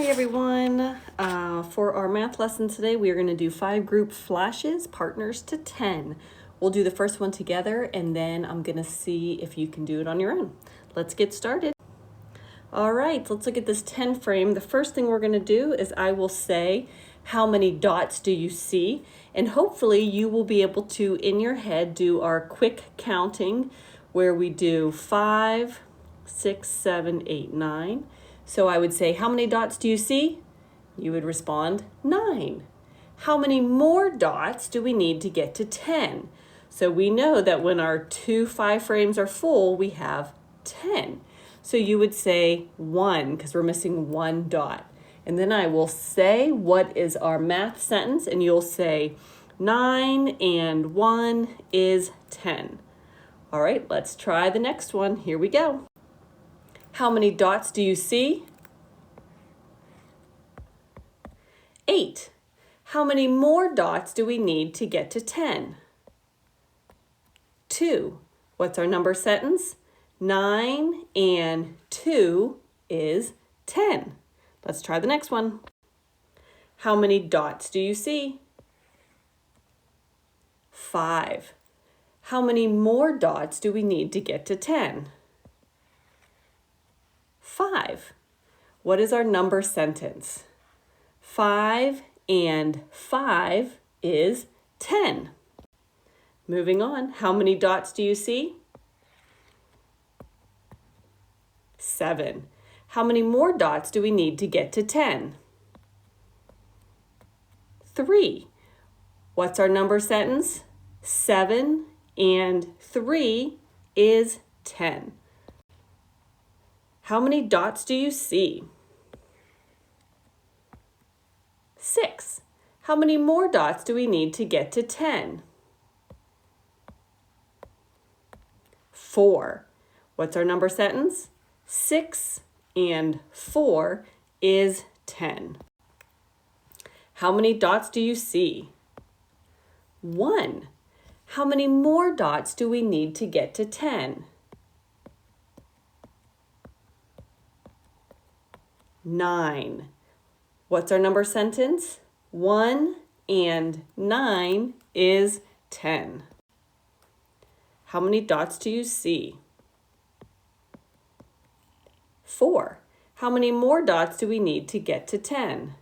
everyone. For our math lesson today, we are going to do 5 group flashes, partners to 10. We'll do the first one together, and then I'm going to see if you can do it on your own. Let's get started. All right, let's look at this 10 frame. The first thing we're going to do is I will say, how many dots do you see? And hopefully you will be able to, in your head, do our quick counting where we do 5, 6, 7, 8, 9. So I would say, how many dots do you see? You would respond, 9. How many more dots do we need to get to 10? So we know that when our 2 5 frames are full, we have 10. So you would say 1 because we're missing 1 dot. And then I will say what is our math sentence, and you'll say 9 and 1 is 10. All right, let's try the next one. Here we go. How many dots do you see? 8. How many more dots do we need to get to 10? 2. What's our number sentence? 9 and 2 is 10. Let's try the next one. How many dots do you see? 5. How many more dots do we need to get to 10? 5. What is our number sentence? 5 and 5 is 10. Moving on, how many dots do you see? 7. How many more dots do we need to get to 10? 3. What's our number sentence? 7 and 3 is 10. How many dots do you see? 6. How many more dots do we need to get to 10? 4. What's our number sentence? 6 and 4 is 10. How many dots do you see? 1. How many more dots do we need to get to 10? 9. What's our number sentence? 1 and 9 is 10. How many dots do you see? 4. How many more dots do we need to get to 10?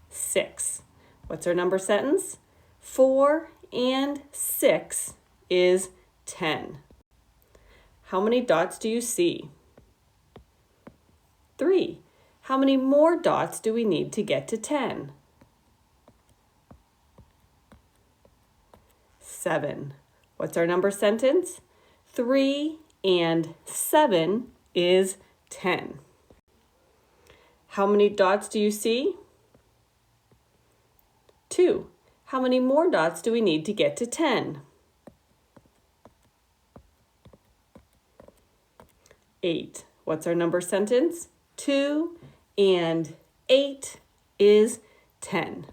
6. What's our number sentence? 4 and 6 is 10. How many dots do you see? 3. How many more dots do we need to get to 10? 7. What's our number sentence? 3 and 7 is 10. How many dots do you see? 2. How many more dots do we need to get to 10? 8. What's our number sentence? 2 and 8 is 10.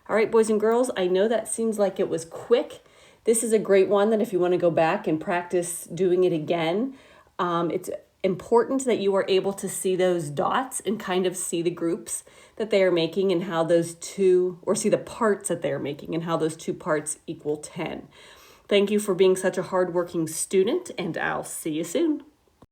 All right, boys and girls, I know that seems like it was quick. This is a great one that if you want to go back and practice doing it again, it's important that you are able to see those dots and kind of see the groups that they are making and how those two, or see the parts that they're making and how those 2 parts equal 10. Thank you for being such a hardworking student, and I'll see you soon.